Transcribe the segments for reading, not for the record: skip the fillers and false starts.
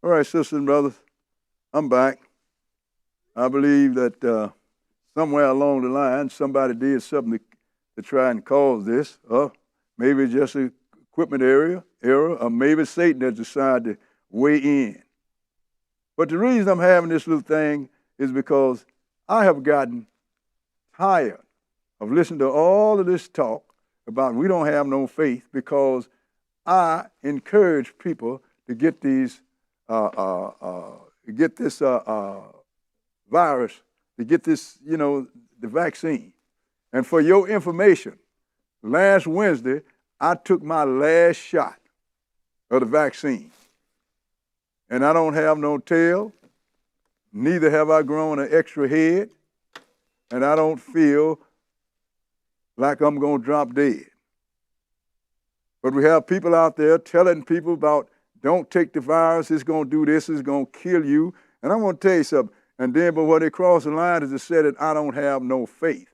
All right, sisters and brothers, I'm back. I believe that somewhere along the line, somebody did something to try and cause this. Maybe just an equipment error, or maybe Satan has decided to weigh in. But the reason I'm having this little thing is because I have gotten tired of listening to all of this talk about we don't have no faith, because I encourage people to get these virus, to get this, the vaccine. And for your information, last Wednesday, I took my last shot of the vaccine. And I don't have no tail, neither have I grown an extra head, and I don't feel like I'm going to drop dead. But we have people out there telling people about, don't take the virus, it's going to do this, it's going to kill you. And I want to tell you something. And then, but when they cross the line is to say that I don't have no faith.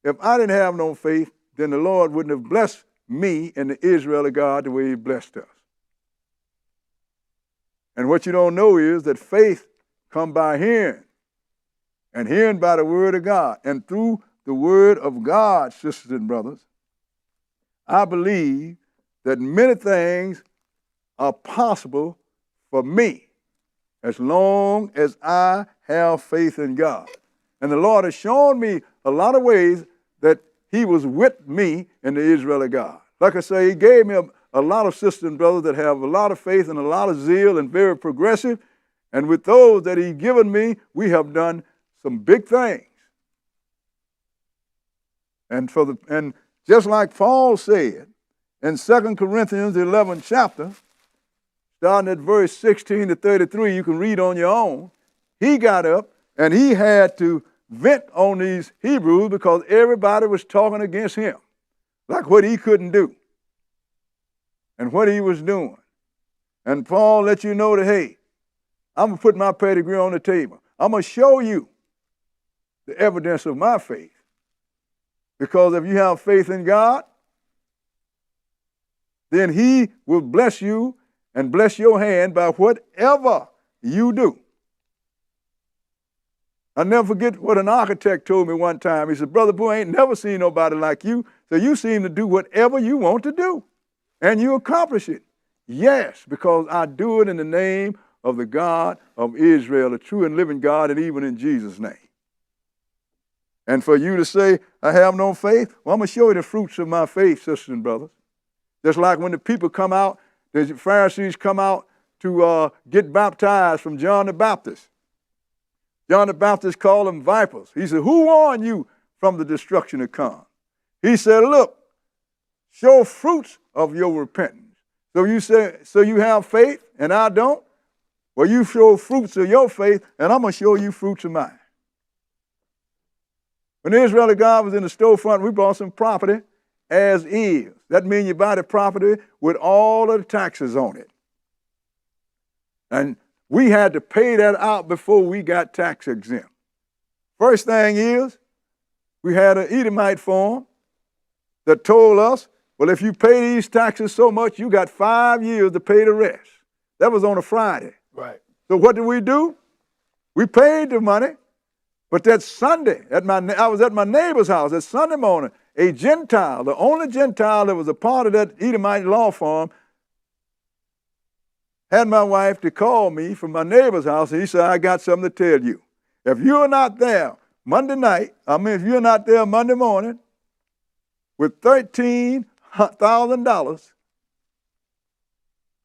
If I didn't have no faith, then the Lord wouldn't have blessed me and the Israel of God the way he blessed us. And what you don't know is that faith comes by hearing, and hearing by the word of God. And through the word of God, sisters and brothers, I believe that many things are possible for me as long as I have faith in God. And the Lord has shown me a lot of ways that he was with me in the Israel of God. Like I say, he gave me a lot of sisters and brothers that have a lot of faith and a lot of zeal and very progressive. And with those that he's given me, we have done some big things. And just like Paul said in 2 Corinthians 11 chapter, starting at verse 16 to 33, you can read on your own, he got up and he had to vent on these Hebrews because everybody was talking against him, like what he couldn't do and what he was doing. And Paul let you know that, hey, I'm going to put my pedigree on the table. I'm going to show you the evidence of my faith. Because if you have faith in God, then he will bless you and bless your hand by whatever you do. I'll never forget what an architect told me one time. He said, Brother Buie, I ain't never seen nobody like you, so you seem to do whatever you want to do, and you accomplish it. Yes, because I do it in the name of the God of Israel, the true and living God, and even in Jesus' name. And for you to say, I have no faith, well, I'm going to show you the fruits of my faith, sisters and brothers. Just like when the people come out, the Pharisees come out to get baptized from John the Baptist. John the Baptist called them vipers. He said, who warned you from the destruction to come? He said, look, show fruits of your repentance. So you say, so you have faith and I don't? Well, you show fruits of your faith and I'm going to show you fruits of mine. When the Israel of God was in the storefront, we bought some property as is. That means you buy the property with all of the taxes on it. And we had to pay that out before we got tax exempt. First thing is, we had an Edomite form that told us, well, if you pay these taxes so much, you got 5 years to pay the rest. That was on a Friday. Right. So what did we do? We paid the money. But that Sunday, I was at my neighbor's house that Sunday morning. A Gentile, the only Gentile that was a part of that Edomite law firm, had my wife to call me from my neighbor's house, and he said, I got something to tell you. If you're not there Monday night, if you're not there Monday morning with $13,000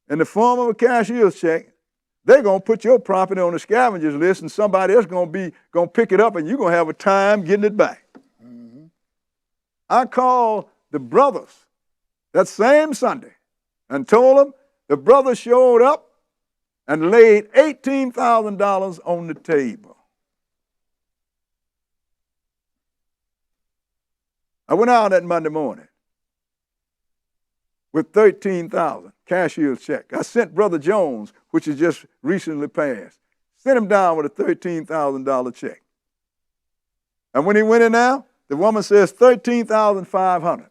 in the form of a cashier's check, they're going to put your property on the scavengers list, and somebody else going to pick it up, and you're going to have a time getting it back. Mm-hmm. I called the brothers that same Sunday and told them the brothers showed up and laid $18,000 on the table. I went out that Monday morning with $13,000 cashier's check. I sent Brother Jones, which is just recently passed, sent him down with a $13,000 check. And when he went in there, the woman says $13,500.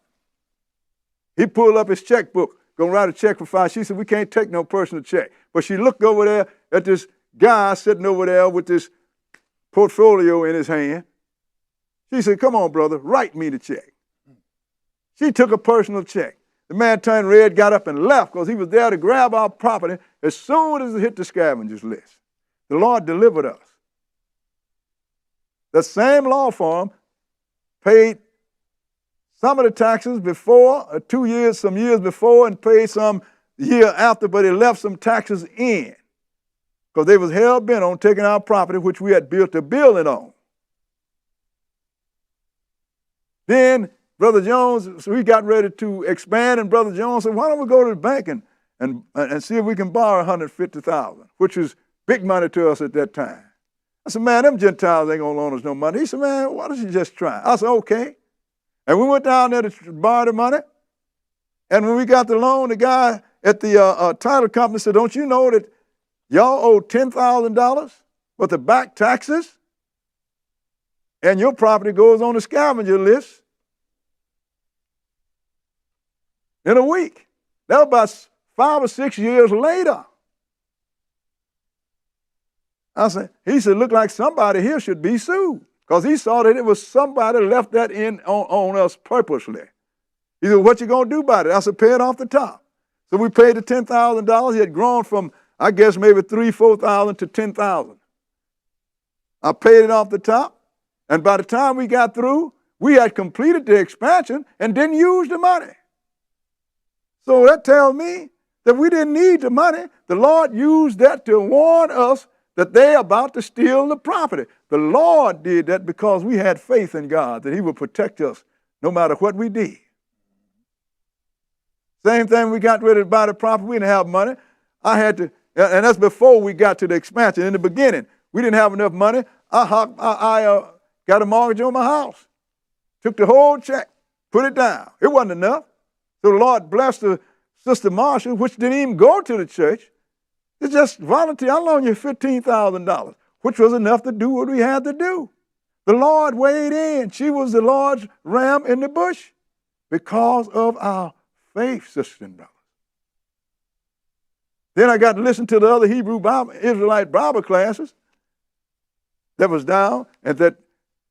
He pulled up his checkbook, going to write a check for $5. She said, we can't take no personal check. But she looked over there at this guy sitting over there with this portfolio in his hand. She said, come on, brother, write me the check. She took a personal check. The man turned red, got up and left because he was there to grab our property as soon as it hit the scavengers list. The Lord delivered us. The same law firm paid some of the taxes before, some years before, and paid some year after, but it left some taxes in because they was hell-bent on taking our property, which we had built a building on. Then Brother Jones, so we got ready to expand, and Brother Jones said, why don't we go to the bank and see if we can borrow $150,000, which was big money to us at that time. I said, man, them Gentiles ain't going to loan us no money. He said, man, why don't you just try? I said, okay. And we went down there to borrow the money, and when we got the loan, the guy at the title company said, don't you know that y'all owe $10,000 worth of back taxes, and your property goes on the scavenger list in a week? That was about 5 or 6 years later. He said, look like somebody here should be sued because he saw that it was somebody left that in on us purposely. He said, what you going to do about it? I said, pay it off the top. So we paid the $10,000. He had grown from, I guess, maybe $3,000, $4,000 to $10,000. I paid it off the top, and by the time we got through, we had completed the expansion and didn't use the money. So that tells me that we didn't need the money. The Lord used that to warn us that they're about to steal the property. The Lord did that because we had faith in God, that he would protect us no matter what we did. Same thing, we got ready to buy the property. We didn't have money. I had to, and that's before we got to the expansion. In the beginning, we didn't have enough money. I got a mortgage on my house, took the whole check, put it down. It wasn't enough. So the Lord blessed the Sister Marshall, which didn't even go to the church. It's just volunteer. I loaned you $15,000, which was enough to do what we had to do. The Lord weighed in. She was the Lord's ram in the bush because of our faith, sisters and brothers. Then I got to listen to the other Israelite Bible classes that was down, and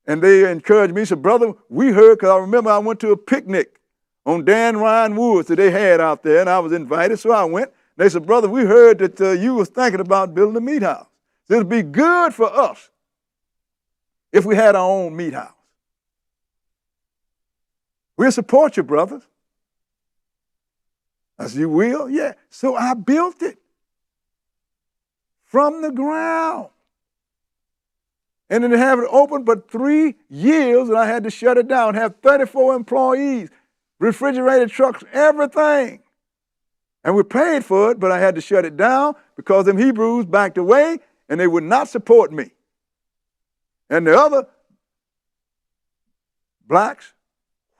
they encouraged me. Said, brother, we heard, because I remember I went to a picnic on Dan Ryan Woods that they had out there, and I was invited, so I went. They said, brother, we heard that you was thinking about building a meat house. So it would be good for us if we had our own meat house. We'll support you, brothers. I said, you will? Yeah. So I built it from the ground. And then to have it open for 3 years, and I had to shut it down, have 34 employees, refrigerated trucks, everything. And we paid for it, but I had to shut it down because them Hebrews backed away and they would not support me. And the other blacks,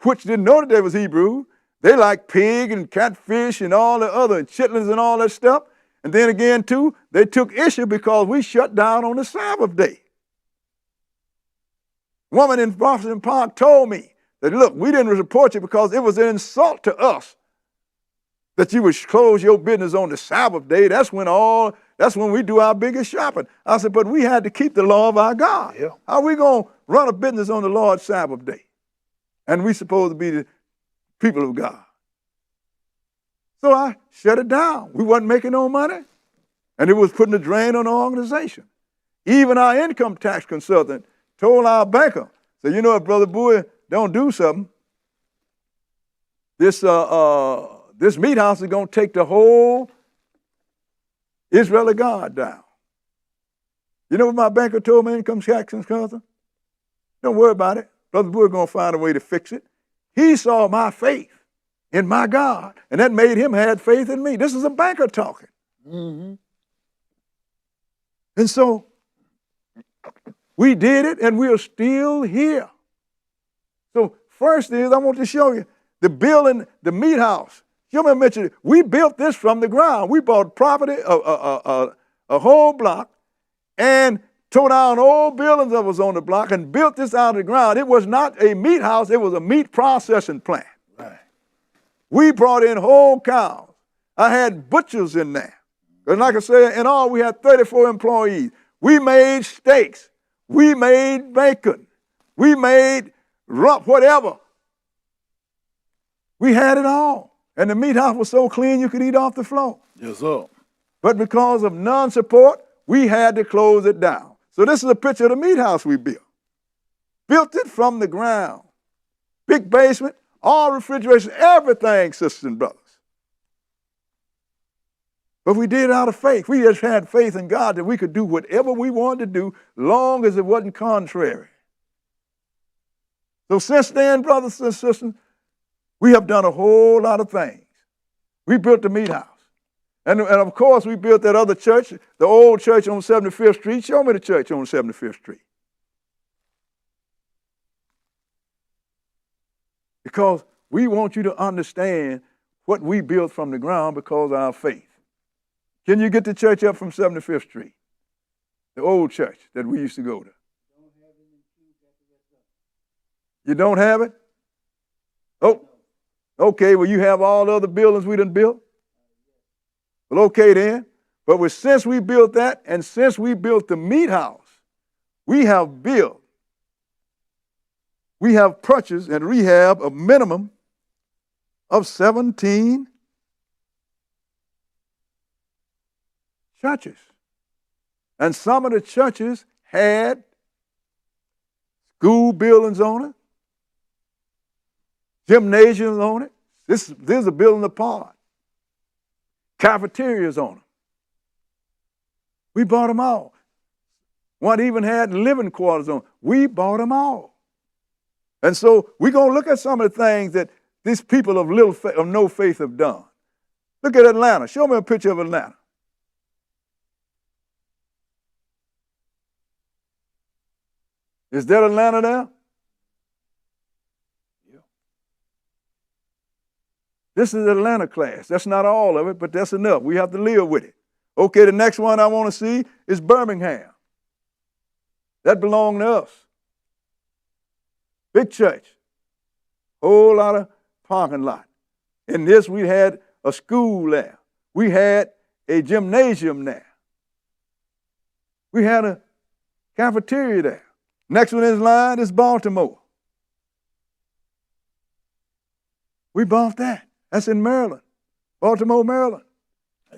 which didn't know that they was Hebrew, they liked pig and catfish and all the other chitlins and all that stuff. And then again, too, they took issue because we shut down on the Sabbath day. A woman in Boston Park told me that, look, we didn't support you because it was an insult to us that you would close your business on the Sabbath day. That's when we do our biggest shopping. I said, but we had to keep the law of our God. Yeah. How are we going to run a business on the Lord's Sabbath day? And we supposed to be the people of God. So I shut it down. We wasn't making no money, and it was putting a drain on the organization. Even our income tax consultant told our banker, said, you know, if Brother Buie don't do something, this meat house is going to take the whole Israel of God down. You know what my banker told me, income tax consultant? Don't worry about it. Brother Buie going to find a way to fix it. He saw my faith in my God, and that made him have faith in me. This is a banker talking. Mm-hmm. And so we did it, and we are still here. So first is I want to show you the building, the meat house. You remember I mentioned we built this from the ground. We bought property, a whole block, and tore down old buildings that was on the block and built this out of the ground. It was not a meat house. It was a meat processing plant. Right. We brought in whole cows, I had butchers in there. And like I said, in all, we had 34 employees. We made steaks. We made bacon. We made rump, whatever. We had it all. And the meat house was so clean you could eat off the floor. Yes, sir. But because of non-support, we had to close it down. So this is a picture of the meat house we built. Built it from the ground. Big basement, all refrigeration, everything, sisters and brothers. But we did it out of faith. We just had faith in God that we could do whatever we wanted to do, long as it wasn't contrary. So since then, brothers and sisters, we have done a whole lot of things. We built the meat house. And of course, we built that other church, the old church on 75th Street. Show me the church on 75th Street. Because we want you to understand what we built from the ground because of our faith. Can you get the church up from 75th Street? The old church that we used to go to. You don't have it? Oh, okay, well, you have all the other buildings we done built? Well, okay then. But since we built that and since we built the meat house, we have purchased and rehab a minimum of 17 churches. And some of the churches had school buildings on it, gymnasiums on it. This is a building apart. Cafeterias on them. We bought them all. One even had living quarters on. We bought them all. And so we're going to look at some of the things that these people of no faith have done. Look at Atlanta. Show me a picture of Atlanta. Is that Atlanta there? Yeah. This is Atlanta class. That's not all of it, but that's enough. We have to live with it. Okay, the next one I want to see is Birmingham. That belonged to us. Big church. Whole lot of parking lot. In this, we had a school there. We had a gymnasium there. We had a cafeteria there. Next one in line is Baltimore. We bought that. That's in Maryland, Baltimore, Maryland.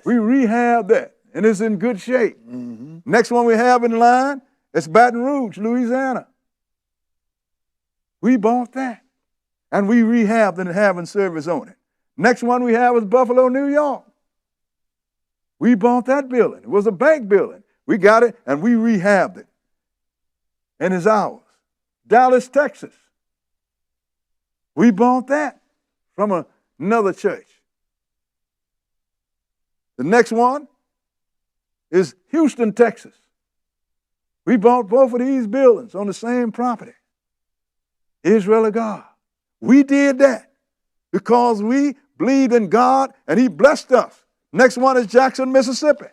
We rehabbed that, and it's in good shape. Mm-hmm. Next one we have in line is Baton Rouge, Louisiana. We bought that, and we rehabbed and having service on it. Next one we have is Buffalo, New York. We bought that building. It was a bank building. We got it, and we rehabbed it. And it's ours. Dallas, Texas. We bought that from another church. The next one is Houston, Texas. We bought both of these buildings on the same property. Israel of God. We did that because we believed in God and He blessed us. Next one is Jackson, Mississippi.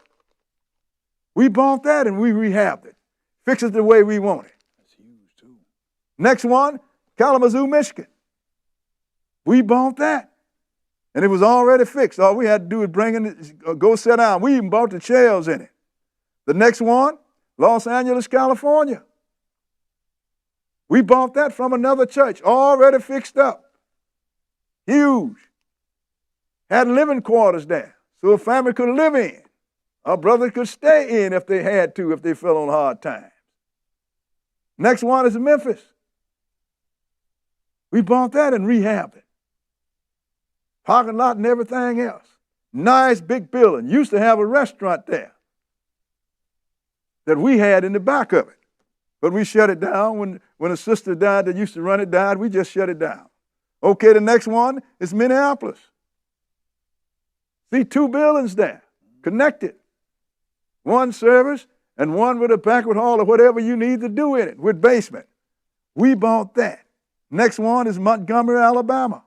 We bought that and we rehabbed it. Fixed it the way we want it. That's huge too. Next one, Kalamazoo, Michigan. We bought that. And it was already fixed. All we had to do was bring it, go sit down. We even bought the chairs in it. The next one, Los Angeles, California. We bought that from another church, already fixed up. Huge. Had living quarters there, so a family could live in. Our brothers could stay in if they had to, if they fell on hard times. Next one is Memphis. We bought that and rehabbed it. Parking lot and everything else. Nice big building. Used to have a restaurant there that we had in the back of it. But we shut it down when a sister died that used to run it died. We just shut it down. Okay, the next one is Minneapolis. See, 2 buildings there, connected. One service and one with a banquet hall or whatever you need to do in it with basement. We bought that. Next one is Montgomery, Alabama.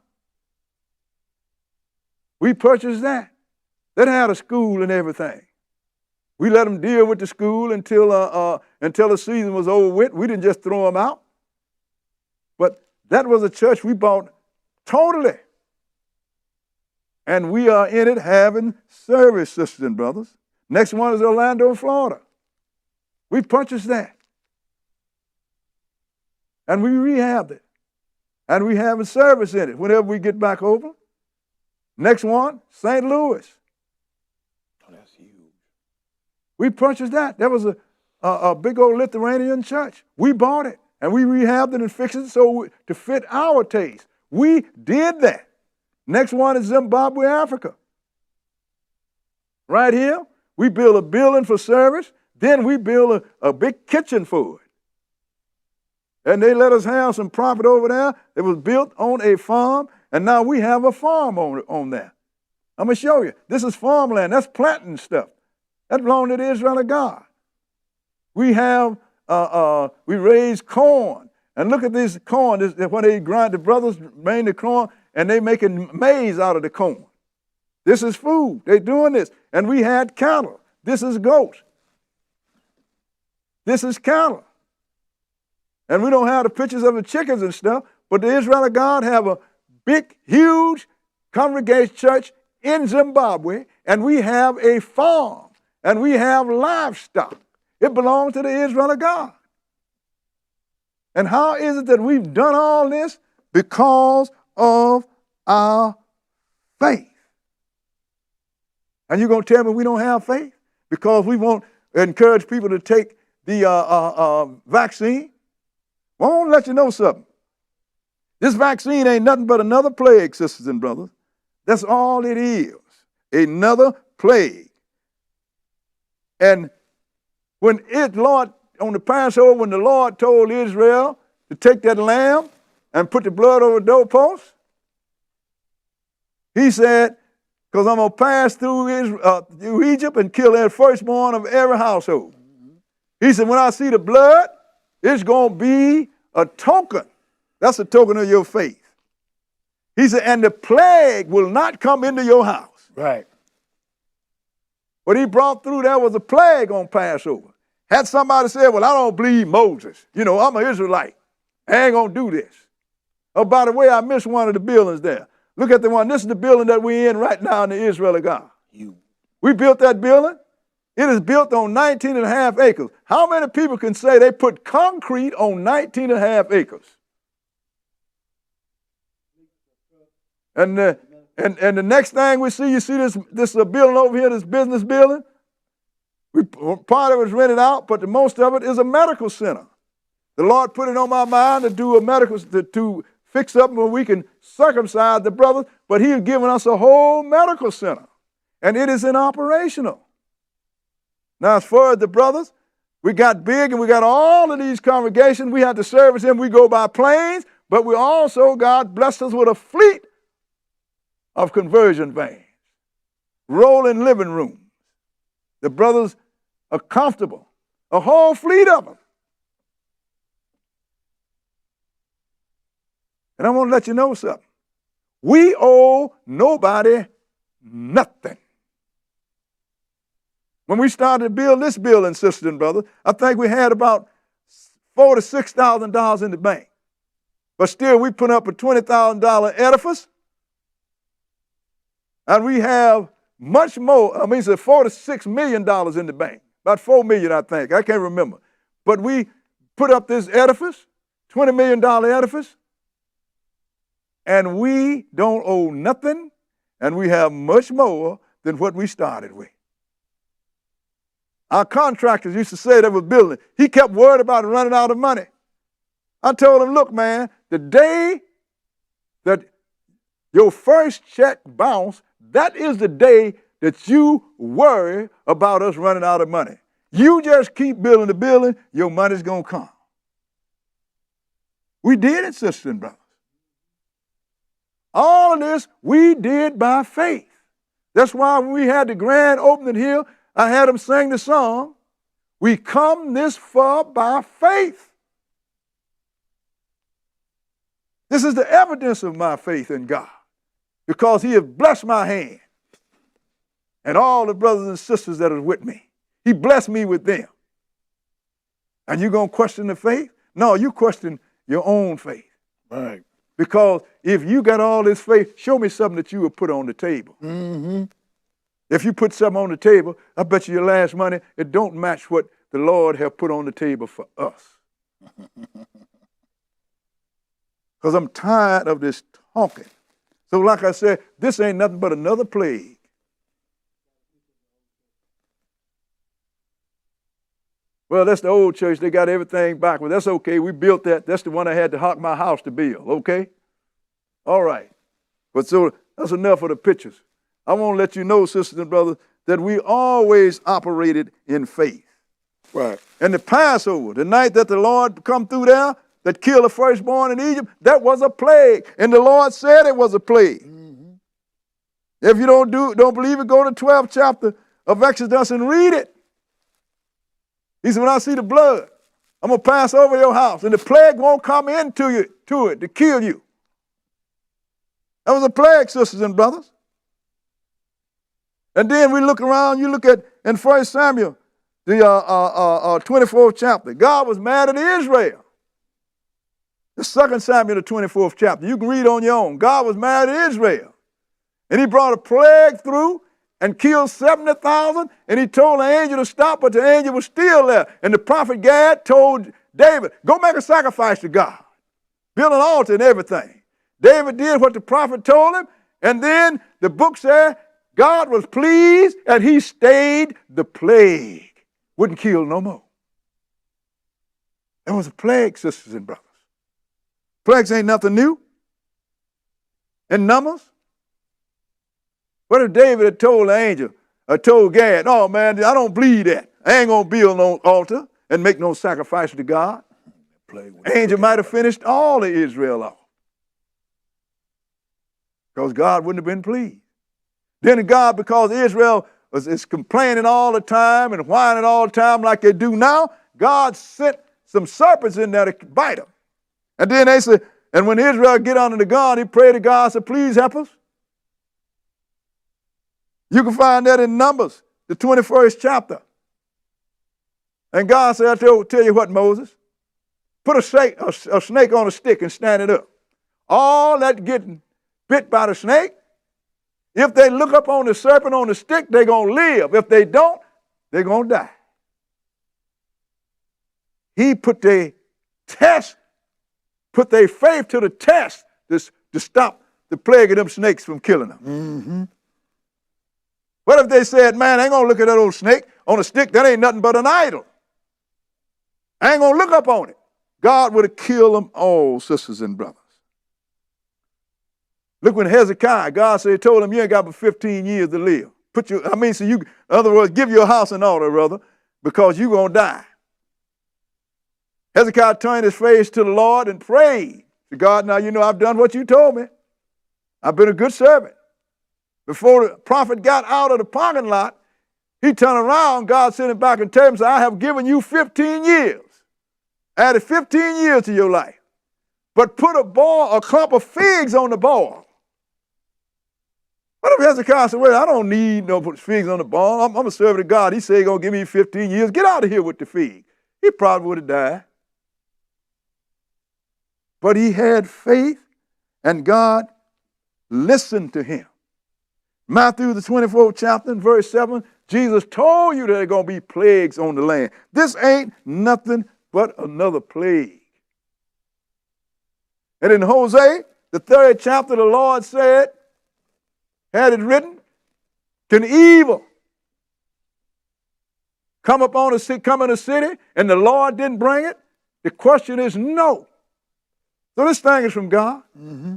We purchased that. That had a school and everything. We let them deal with the school until the season was over with. We didn't just throw them out. But that was a church we bought totally. And we are in it having service, sisters and brothers. Next one is Orlando, Florida. We purchased that. And we rehabbed it. And we have a service in it whenever we get back over. Next one, St. Louis. Oh, that's huge. We purchased that. That was a big old Lithuanian church. We bought it, and we rehabbed it and fixed it to fit our taste. We did that. Next one is Zimbabwe, Africa. Right here, we build a building for service. Then we build a big kitchen for it. And they let us have some property over there. It was built on a farm, and now we have a farm on there. I'm going to show you. This is farmland. That's planting stuff. That belongs to the Israel of God. We have, we raise corn. And look at this corn. When they grind, the brothers made the corn, and they making maize out of the corn. This is food. They're doing this. And we had cattle. This is goats. This is cattle. And we don't have the pictures of the chickens and stuff, but the Israel of God have a big, huge congregation church in Zimbabwe, and we have a farm, and we have livestock. It belongs to the Israel of God. And how is it that we've done all this? Because of our faith. And you're going to tell me we don't have faith? Because we won't encourage people to take the vaccine? Well, I want to let you know something. This vaccine ain't nothing but another plague, sisters and brothers. That's all it is, another plague. And when Lord, on the Passover, when the Lord told Israel to take that lamb and put the blood over the doorpost, he said, because I'm going to pass through Egypt and kill every firstborn of every household. He said, when I see the blood, it's going to be a token. That's a token of your faith. He said, and the plague will not come into your house. Right. What he brought through there was a plague on Passover. Had somebody said, well, I don't believe Moses. You know, I'm an Israelite. I ain't going to do this. Oh, by the way, I missed one of the buildings there. Look at the one. This is the building that we're in right now in the Israel of God. We built that building. It is built on 19 and a half acres. How many people can say they put concrete on 19 and a half acres? And the next thing we see, you see this building over here, this business building. Part of it is rented out, but the most of it is a medical center. The Lord put it on my mind to do a medical, to fix up where we can circumcise the brothers, but He has given us a whole medical center, and it is operational. Now, as far as the brothers, we got big and we got all of these congregations. We had to service them. We go by planes, but we also, God blessed us with a fleet of conversion vans, rolling living rooms. The brothers are comfortable, a whole fleet of them. And I want to let you know something. We owe nobody nothing. When we started to build this building, sisters and brothers, I think we had about $4,000 to $6,000 in the bank. But still, we put up a $20,000 edifice, and we have much more. I mean, it's $4 to $6 million in the bank. About $4 million, I think. I can't remember. But we put up this edifice, $20 million edifice, and we don't owe nothing, and we have much more than what we started with. Our contractors used to say they were building. He kept worried about running out of money. I told him, look, man, the day that your first check bounced, that is the day that you worry about us running out of money. You just keep building the building, your money's going to come. We did it, sisters and brothers. All of this we did by faith. That's why when we had the grand opening here, I had them sing the song, we come this far by faith. This is the evidence of my faith in God, because He has blessed my hand and all the brothers and sisters that are with me. He blessed me with them. And you're going to question the faith? No, you question your own faith. Right. Because if you got all this faith, show me something that you would put on the table. Mm-hmm. If you put something on the table, I bet you your last money, it don't match what the Lord have put on the table for us. Because I'm tired of this talking. So like I said, this ain't nothing but another plague. Well, that's the old church. They got everything back. Well, that's okay. We built that. That's the one I had to hock my house to build, okay? All right. But so that's enough of the pictures. I want to let you know, sisters and brothers, that we always operated in faith. Right. And the Passover, the night that the Lord come through there, that killed the firstborn in Egypt, that was a plague. And the Lord said it was a plague. Mm-hmm. If you don't believe it, go to 12th chapter of Exodus and read it. He said, when I see the blood, I'm going to pass over your house, and the plague won't come into it to kill you. That was a plague, sisters and brothers. And then we look around, you look at in 1 Samuel, the 24th chapter. God was mad at Israel. The 2 Samuel, the 24th chapter. You can read on your own. God was mad at Israel. And he brought a plague through and killed 70,000, and he told the angel to stop, but the angel was still there. And the prophet Gad told David, go make a sacrifice to God. Build an altar and everything. David did what the prophet told him, and then the book said God was pleased and he stayed the plague. Wouldn't kill no more. It was a plague, sisters and brothers. Plagues ain't nothing new. In Numbers, what if David had told the angel, or told Gad, oh man, I don't believe that. I ain't going to build no altar and make no sacrifice to God. The angel might have finished all of Israel off. Because God wouldn't have been pleased. Then God, because Israel is complaining all the time and whining all the time like they do now, God sent some serpents in there to bite them. And then they said, and when Israel get under the gun, he prayed to God, said, please help us. You can find that in Numbers, the 21st chapter. And God said, I'll tell you what, Moses, put a snake on a stick and stand it up. All that getting bit by the snake, if they look up on the serpent on the stick, they're going to live. If they don't, they're going to die. He put their faith to the test to stop the plague of them snakes from killing them. Mm-hmm. What if they said, man, I ain't going to look at that old snake on a stick. That ain't nothing but an idol. I ain't going to look up on it. God would have killed them all, sisters and brothers. Look when Hezekiah, God said, told him, you ain't got but 15 years to live. In other words, give your house an order, brother, because you're going to die. Hezekiah turned his face to the Lord and prayed to God, now you know I've done what you told me. I've been a good servant. Before the prophet got out of the parking lot, he turned around, God sent him back and told him, I have given you 15 years. Added 15 years to your life. But put a clump of figs on the boil. What if Hezekiah said, well, I don't need no figs on the boil. I'm a servant of God. He said he's going to give me 15 years. Get out of here with the fig. He probably would have died. But he had faith, and God listened to him. Matthew, the 24th chapter, and verse 7, Jesus told you there are going to be plagues on the land. This ain't nothing but another plague. And in Hosea, the 3rd chapter, the Lord said, had it written, can evil come in a city and the Lord didn't bring it? The question is no. So this thing is from God. Mm-hmm.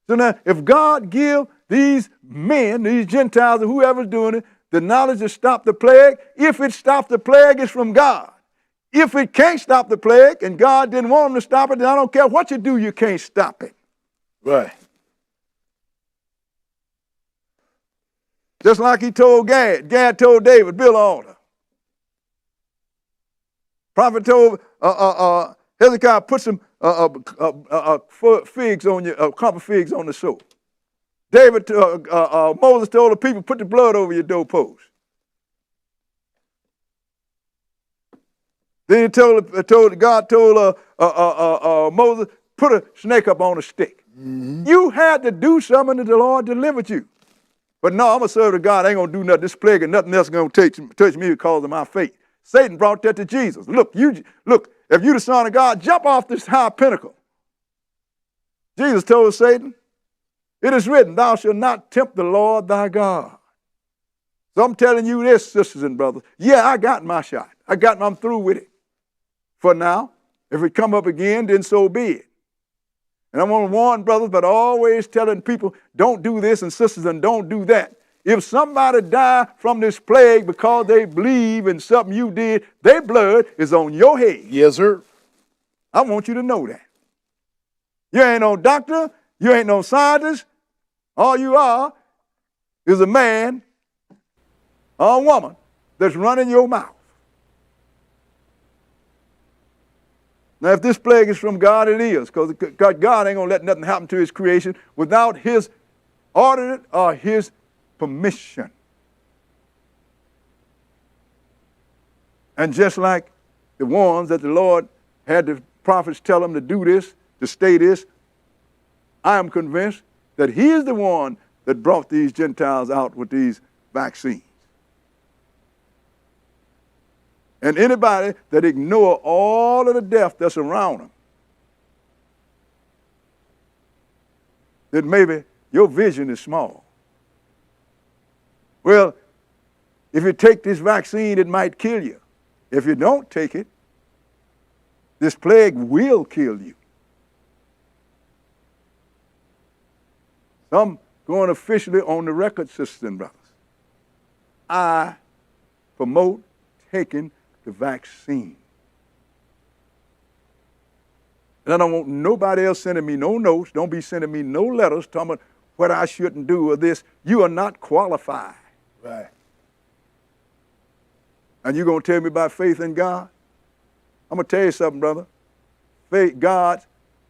So now, if God give these men, these Gentiles, or whoever's doing it, the knowledge to stop the plague, if it stops the plague, it's from God. If it can't stop the plague, and God didn't want them to stop it, then I don't care what you do, you can't stop it. Right. Just like he told Gad. Gad told David, build an altar. Prophet told Hezekiah, put some figs on a clump of figs on the soap. Moses told the people, put the blood over your doorpost. Then God told Moses, put a snake up on a stick. Mm-hmm. You had to do something that the Lord delivered you. But no, I'm going to serve to God. I ain't going to do nothing. This plague and nothing else is going to touch me because of my faith. Satan brought that to Jesus. Look, if you the Son of God, jump off this high pinnacle. Jesus told Satan, it is written, thou shalt not tempt the Lord thy God. So I'm telling you this, sisters and brothers. Yeah, I got my shot. I'm through with it. For now, if it come up again, then so be it. And I'm going to warn brothers, but always telling people, don't do this, and sisters, and don't do that. If somebody die from this plague because they believe in something you did, their blood is on your head. Yes, sir. I want you to know that. You ain't no doctor. You ain't no scientist. All you are is a man or a woman that's running your mouth. Now, if this plague is from God, it is, because God ain't going to let nothing happen to his creation without his order or his permission. And just like the ones that the Lord had the prophets tell them to do this, to stay this, I am convinced that he is the one that brought these Gentiles out with these vaccines. And anybody that ignore all of the death that's around them, then maybe your vision is small. Well, if you take this vaccine, it might kill you. If you don't take it, this plague will kill you. I'm going officially on the record, sisters and brothers. I promote taking the vaccine. And I don't want nobody else sending me no notes. Don't be sending me no letters telling me what I shouldn't do or this. You are not qualified. Right. And you're going to tell me about faith in God? I'm going to tell you something, brother. Faith, God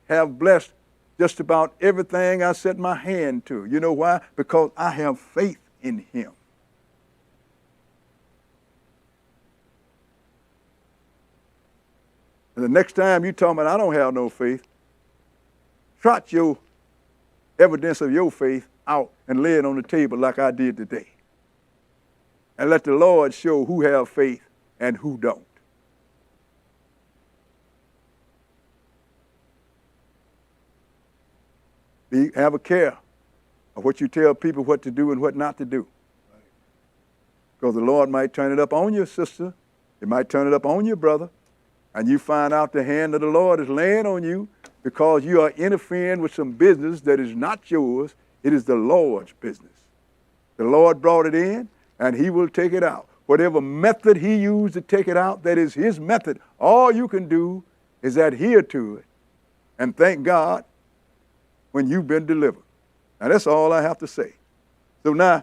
have blessed just about everything I set my hand to. You know why? Because I have faith in him. And the next time you tell me I don't have no faith, trot your evidence of your faith out and lay it on the table like I did today. And let the Lord show who have faith and who don't. Have a care of what you tell people what to do and what not to do. Because the Lord might turn it up on your sister. He might turn it up on your brother. And you find out the hand of the Lord is laying on you because you are interfering with some business that is not yours. It is the Lord's business. The Lord brought it in, and he will take it out. Whatever method he used to take it out, that is his method. All you can do is adhere to it and thank God when you've been delivered. Now, that's all I have to say. So now,